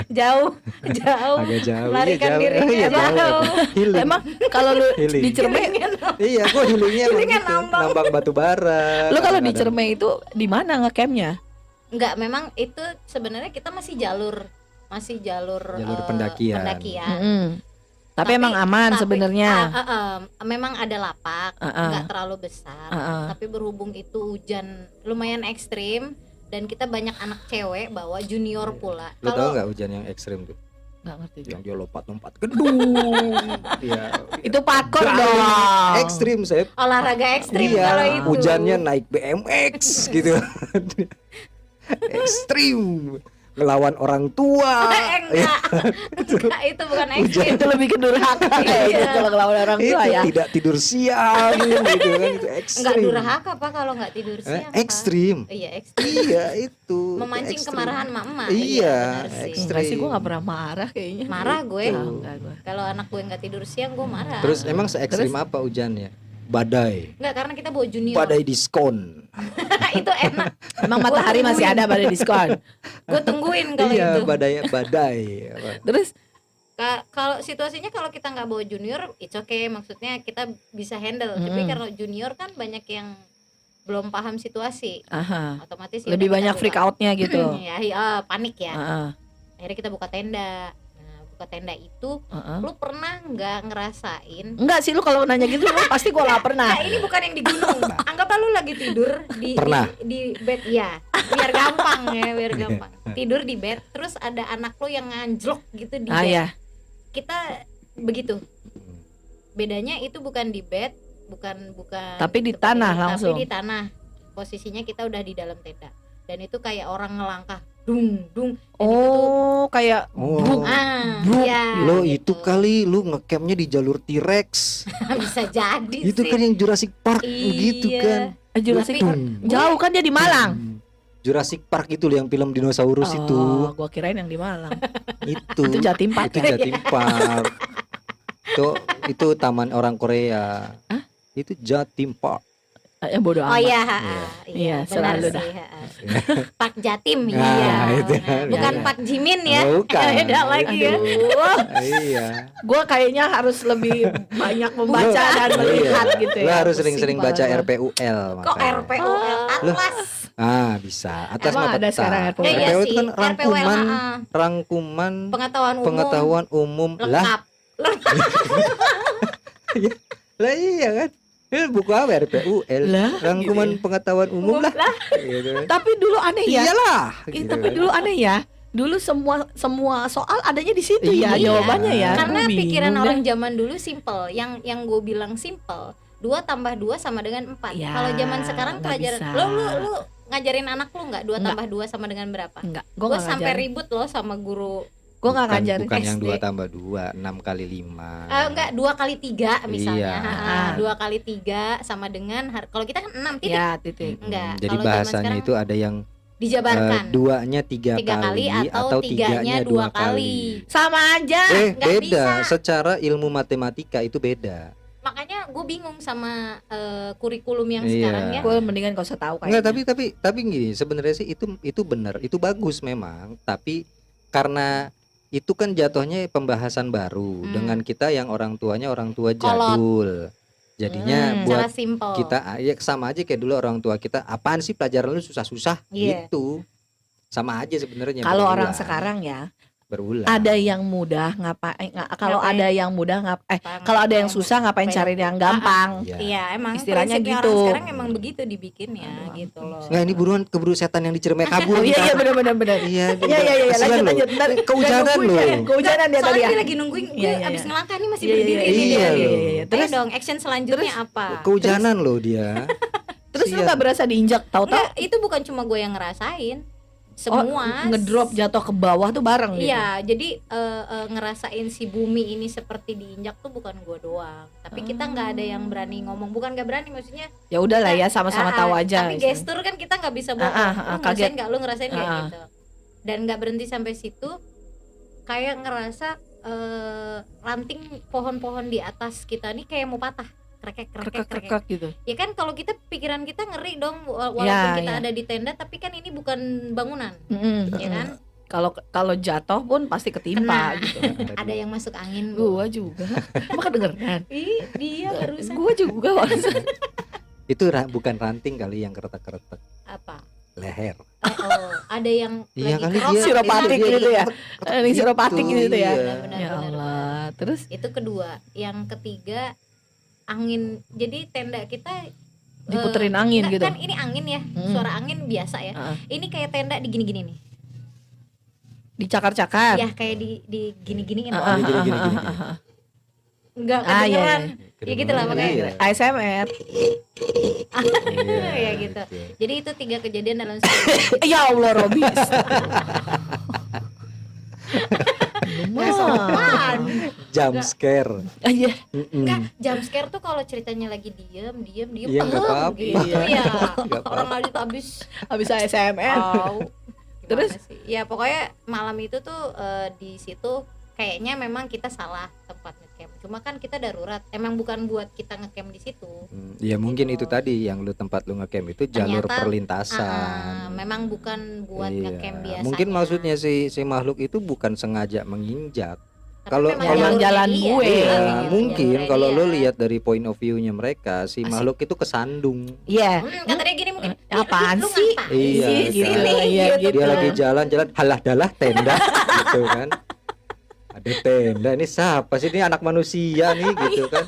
Jauh, jauh. Agak jauh. Melarikan Iya, dirinya Iya, jauh. Healing. Emang kalau lu Healing. di Ciremai, Iya, gua healingnya emang Healingnya gitu. nambang. Nambang batu bara. lu kalau di Kadang-kadang. Ciremai itu di mana ngecampnya? Enggak, memang itu sebenarnya kita masih jalur masih jalur pendakian. Tapi emang aman sebenarnya. Memang ada lapak, nggak terlalu besar. Tapi berhubung itu hujan lumayan ekstrim dan kita banyak anak cewek bawa junior pula. Lo tau nggak hujan yang ekstrim tuh? Nggak ngerti. Yang dia lompat gedung. Ya, Itu parkour dong. ekstrim saya. Olahraga ekstrim Iya, kalau itu. hujannya naik BMX gitu. Ekstrim. Ngelawan orang tua. Enggak, itu bukan ekstrim. Itu lebih ke durhaka kayaknya kalau ngelawan orang tua Itu ya. tidak tidur siang gitu kan, itu ekstrim. Enggak durhaka Pak kalau nggak tidur siang. Pak. Ekstrim. Iya, ekstrim. Iya itu. Memancing ekstrim. kemarahan mak-mak. Iya, benar sih. ekstrim. Enggak sih, gue gak pernah marah kayaknya. Marah gue. Enggak gue. Kalau anak gue nggak tidur siang gue marah. Terus emang se-ekstrim apa hujannya? Badai. Enggak, karena kita bawa junior. Badai diskon. Itu enak. Emang matahari masih ada pada diskon. Gue tungguin kalau Iya, itu. badai. Apa? Terus Kalau situasinya kalau kita nggak bawa junior, it's okay. Maksudnya kita bisa handle. Tapi karena junior kan banyak yang belum paham situasi, otomatis ya lebih udah kita banyak freak outnya gitu. ya, panik ya. Heeh. Akhirnya kita buka tenda. Nah, buka tenda itu, lu pernah nggak ngerasain? Enggak sih, lu kalau nanya gitu lu pasti gue gak pernah. Nah, ini bukan yang di gunung. Anggaplah lu lagi tidur Pernah. di bed ya. Biar gampang ya, biar gampang. Tidur di bed, terus ada anak lu yang nganjlok gitu di bed. Ya. Kita begitu. Bedanya itu bukan di bed, bukan Tapi di tempat tanah tidur, langsung. Tapi di tanah. Posisinya kita udah di dalam tenda. Dan itu kayak orang ngelangkah dung dung. Dan itu tuh, Oh, kayak Oh. ya, Lo gitu. itu kali lu ngecampnya di jalur T-Rex. bisa jadi Itu sih. kan yang Jurassic Park Iya. gitu kan. Jurassic Tapi- Park. Jauh kan dia di Malang. Jurassic Park itu loh yang film dinosaurus itu. Gua kirain yang di Malang. Itu. Itu Jatim Park. Itu Jatim Park. Itu taman orang Korea. Itu Jatim Park. Yang bodoh Oh amat. iya, Iya, benar selalu sih. Pak Jatim, Nah, iya. itu. Bukan Iya. Pak Jimin ya. Bukan. Beda lagi ya. Aduh, Iya. gue kayaknya harus lebih banyak membaca dan melihat Iya. gitu Lo ya. harus Pusing sering-sering kepala baca gua. RPUL Kok makanya. RPUL Atlas? Ah, bisa. Atas Emang mah ada peta. sekarang RPUL? Ya, iya RPUL itu sih. kan RPUL, rangkuman pengetahuan umum umum. Lah, lengkap. lah iya kan. Buku apa RPUL? Lah, Rangkuman gitu pengetahuan umum lah. Gitu. Tapi dulu aneh ya. Iyalah. Ih, gitu tapi kan. dulu aneh ya. Dulu semua soal adanya di situ ya, Iya. jawabannya ya. Karena Gua bingung pikiran dah. orang zaman dulu simple. Yang gue bilang simple, 2 tambah 2 sama dengan 4. Ya, Kalau zaman sekarang nggak pelajaran bisa. lu ngajarin anak lu nggak 2 Nggak. tambah 2 sama dengan berapa? Enggak, Gue sampai ribut loh sama guru. Gue nggak Bukan- ngajarin Bukan yang SD. 2 tambah 2, 6 kali 5. Enggak, 2 kali 3 misalnya. Iya. 2 kali 3 sama dengan kalau kita kan 6 titik. Ya, titik. Enggak. Jadi Kalau zaman bahasanya sekarang itu ada yang dijabarkan. duanya 3 3 kali kali atau tiganya 2 kali. Sama aja. nggak Beda. bisa. Secara ilmu matematika itu beda. Makanya gue bingung sama kurikulum yang Iya. sekarang ya. Gue mendingan gak usah tahu Enggak, kayaknya. tapi gini, sebenarnya sih itu benar, itu bagus memang, tapi karena itu kan jatuhnya pembahasan baru dengan kita yang orang tua Kolot. jadul. Jadinya Cara buat simple. kita ya sama aja kayak dulu orang tua kita, apaan sih pelajaran lu susah-susah Iya. gitu. Sama aja sebenarnya. Kalau berulang. orang sekarang ya, berulang. ada yang mudah kalau Ngapain? ada yang mudah kalau ada yang susah ngapain cari yang gampang. Iya. Iya, emang Istilahnya prinsipnya gitu. orang sekarang emang begitu dibikinnya gitu loh. Nggak, ini buruan keburu setan yang dicermek kabur. Oh iya ntar. benar. Iya, Iya kasihan lanjut loh. ntar Kehujanan nungguin loh. ya, kehujanan dia tadi Soalnya ya. dia lagi nungguin gue Iya, iya, abis iya. ngelangkah nih masih Iya, berdiri iya, nih. iya, dia. iya. Terus dong action selanjutnya apa? Kehujanan loh dia. Terus lu Sian. gak berasa diinjak tahu-tahu Enggak, itu bukan cuma gue yang ngerasain. Semua ngedrop jatuh ke bawah tuh bareng gitu. Iya, jadi ngerasain si bumi ini seperti diinjak tuh bukan gue doang. Tapi kita nggak ada yang berani ngomong. Bukan nggak berani, maksudnya. Ya udahlah ya sama-sama tahu aja. Tapi gestur kan kita nggak bisa bohong. Lu kaget. ngerasain nggak? Lu ngerasain nggak Ah, ah. gitu? Dan nggak berhenti sampai situ. Kayak ngerasa ranting pohon-pohon di atas kita nih kayak mau patah. Krek. Krek gitu. Ya kan kalau kita pikiran kita ngeri dong walaupun Ya, kita ya. ada di tenda, tapi kan ini bukan bangunan, ya kan? Kalau jatuh pun pasti ketimpa Kena. gitu. Ada yang masuk angin. Gua juga. Emang kedengeran? Ih, dia barusan Gua juga barusan. Itu bukan ranting kali yang keretek-keretek. apa? leher. Ada yang Iya lagi kali kerok, dia Siropatik dia gitu ya. krek Ini siropatik gitu ya. iya. Benar, Ya benar, Allah. Terus itu kedua. Yang ketiga angin. Jadi tenda kita diputerin angin enggak, gitu. kan ini angin ya, Mm. suara angin biasa ya. Heeh. Ini kayak tenda di gini-gini nih. Dicakar-cakar. Ya kayak di gini-giniin Heeh, Gini, gini, heeh, gini, heeh, gini. heeh. enggak Ah, iya, kedengeran. iya. Ya gitu lah pokoknya. Iya. ASMR. Ya gitu. Jadi itu 3 kejadian dalam sehari. Ya Allah, Robi. Nggak sopan. Jump Enggak. scare. Iya. Enggak, jump scare tuh kalau ceritanya lagi diem. Iya, nggak apa-apa. Gitu ya. Nggak apa-apa. Orang lagi habis Habis ASMR. Terus? Terus ya pokoknya malam itu tuh di situ kayaknya memang kita salah tempat ngecamp. Cuma kan kita darurat. Emang bukan buat kita ngecamp di situ. Ya mungkin itu tadi yang tempat lu ngecamp itu jalur Ternyata, perlintasan. memang bukan buat Iya. ngecamp biasanya. Mungkin maksudnya si makhluk itu bukan sengaja menginjak. Tapi kalau- memang kalau- jalurnya jalan dia, gue. Iya, gitu, mungkin jalurnya kalau dia. lu lihat dari point of view-nya mereka, si Asik. makhluk itu kesandung. Iya. Kata dia gini mungkin. Apaan "Lu sih?" ngapain Iya, sih gitu. sini?" Iya, gitu. Dia lagi jalan-jalan, halah dalah tenda gitu kan. Ada tenda, ini siapa sih, ini anak manusia nih gitu kan.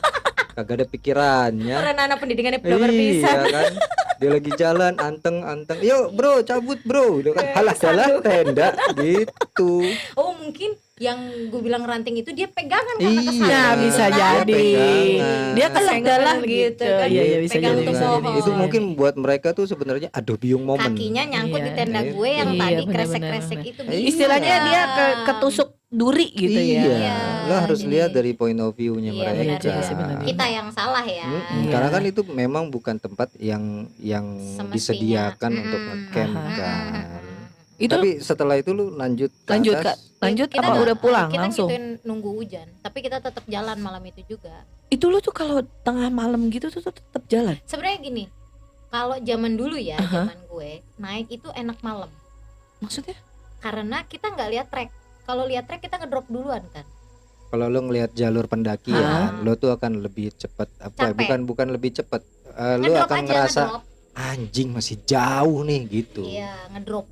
Kagak ada pikirannya. Orang anak pendidikannya udah berpisah. Iya kan. Dia lagi jalan anteng, yuk bro cabut bro, gitu kan. Halah dalah tenda gitu. Oh mungkin yang gue bilang ranting itu dia pegangan karena Iya, kesandung. Nah, bisa dia jadi. pegangan. Dia Alah, kesenggol dalah gitu. gitu kan. Iya, iya, bisa Pegang jadi. tuh bisa pohon. jadi. Itu mungkin buat mereka tuh sebenarnya aduh biung momen. Kakinya nyangkut Iya. di tenda gue yang Iya, tadi benar, kresek-kresek benar, itu. benar. Istilahnya Iya. dia ketusuk duri gitu ya. Iya, Iya, lo harus jadi- lihat dari point of view-nya Iya, mereka. benar, juga sih, benar. Kita yang salah ya. Mm-mm, Iya. Karena kan itu memang bukan tempat yang Semestinya. disediakan untuk Mm-mm. ngecamp Aha. kan. Itu Tapi setelah itu lu lanjut ke lanjut atas. lanjut Kita apa nggak- udah pulang kita langsung? ngituin nunggu hujan, tapi kita tetap jalan malam itu juga. Itu lu tuh kalau tengah malam gitu tuh tetap jalan. Sebenarnya gini, kalau zaman dulu ya, Aha. zaman gue naik itu enak malam, Maksudnya? karena kita nggak lihat trek. Kalau lihat trek kita ngedrop duluan kan. Kalau lu ngelihat jalur pendakian, lu tuh akan lebih cepet apa? Capek. Bukan lebih cepet. Lu Ngedrop akan aja, ngerasa ngedrop. anjing masih jauh nih gitu. Iya, ngedrop.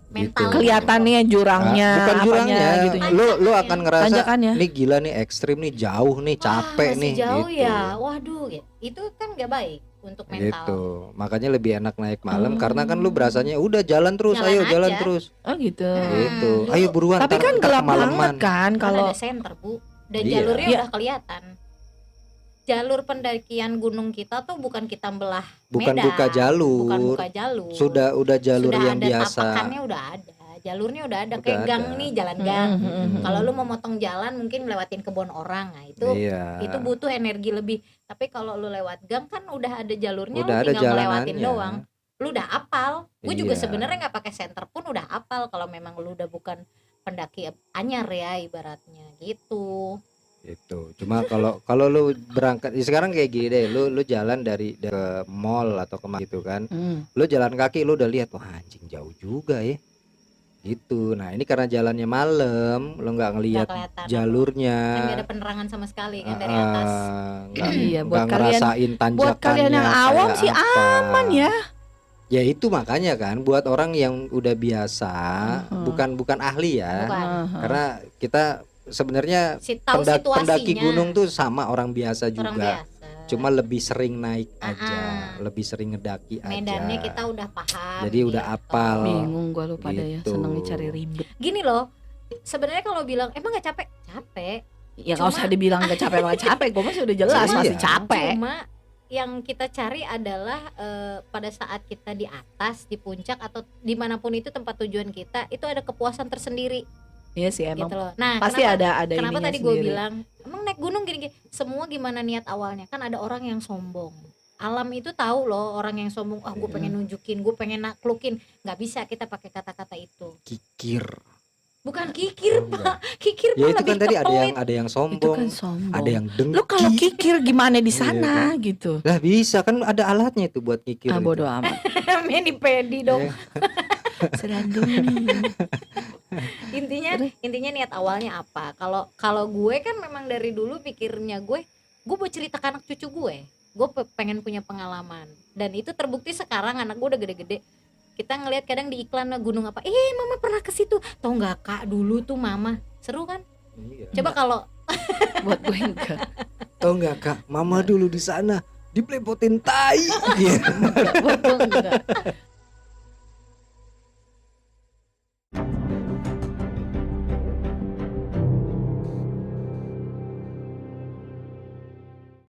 Gitu. Mental. Kelihatannya jurangnya, bukan apanya jurangnya, gitu ya. lu akan ngerasa Tanjakannya. nih gila nih ekstrim nih jauh nih capek masih nih jauh gitu. ya. Waduh, ya. Itu kan nggak baik untuk mental. Gitu. Makanya lebih enak naik malam Hmm. karena kan lu berasanya udah jalan terus, Jalan ayo jalan aja. terus. Oh gitu. Gitu. dulu- Ayo buruan. Tapi ntar- kan ntar gelap kemalaman. banget kan Kan kalau ada center, Bu. Dan Iya. jalurnya Iya. udah kelihatan. Jalur pendakian gunung kita tuh bukan kita belah Bukan medan, buka jalur. bukan buka jalur. Udah jalur Sudah yang ada biasa. tapakannya udah ada. Jalurnya udah ada Udah kayak gang ada. nih, jalan gang. Hmm. Kalau lu mau motong jalan mungkin lewatin kebun orang. Nah, itu Iya. itu butuh energi lebih. Tapi kalau lu lewat gang kan udah ada jalurnya, Udah lu ada tinggal ngelewatin jalanannya. doang. Lu udah apal. Gue juga Iya. sebenarnya nggak pakai senter pun udah apal kalau memang lu udah bukan pendaki anyar ya ibaratnya gitu. Itu. Cuma kalau lu berangkat sekarang kayak gini deh, lu jalan dari ke mall atau kemana gitu kan. Hmm. Lu jalan kaki lu udah lihat wah anjing jauh juga ya. Gitu. Nah, ini karena jalannya malam, lu nggak ngelihat Nggak kelihatan jalurnya. kan nggak ada penerangan sama sekali kan dari atas. Nggak Iya, buat nggak kalian- ngerasain tanjakannya. buat kalian yang awam kayak sih apa. aman ya. Ya itu makanya kan buat orang yang udah biasa, bukan ahli ya. Bukan. Karena kita sebenarnya Si tahu situasinya. pendaki gunung tuh sama orang biasa orang juga. biasa. Cuma lebih sering naik aja, Ah. lebih sering ngedaki Medannya aja. kita udah paham. Jadi udah gitu. apal. Bingung gua lu pada ya, Gitu. seneng cari ribet. Gini loh, sebenarnya kalau bilang emang nggak capek, capek. Ya nggak Cuma- usah dibilang gak capek banget capek, gue masih udah jelas Cuma masih ya. capek. Cuma yang kita cari adalah pada saat kita di atas, di puncak atau dimanapun itu tempat tujuan kita, itu ada kepuasan tersendiri Iya sih emang gitu loh. Nah, pasti kenapa, ada kenapa ininya tadi gue sendiri. bilang emang naik gunung gini-gini, semua gimana niat awalnya? Kan ada orang yang sombong. Alam itu tahu loh orang yang sombong, ah gue pengen nunjukin, gue pengen naklukin, nggak bisa kita pakai kata-kata itu. Kikir. Bukan kikir, Oh, Pak. Kikir Ya mah itu kan lebih tadi ke ada yang pelit. Itu sombong, kan sombong. ada yang dengki. Lu kalau kikir gimana di Iya sana gitu? Lah bisa kan ada alatnya itu buat kikir. Ah itu. bodo amat. Mani-pedi dong. Iya. Serandung nih. Intinya niat awalnya apa? Kalau gue kan memang dari dulu pikirnya gue mau cerita ke anak cucu gue pengen punya pengalaman, dan itu terbukti sekarang anak gue udah gede-gede. kita ngelihat kadang di iklan gunung apa, mama pernah ke situ, tau nggak kak dulu tuh mama, seru kan? Iya. Coba kalau Buat gue enggak. Tahu nggak kak, mama dulu di sana diplepotin tai. Iya. Buat gue enggak.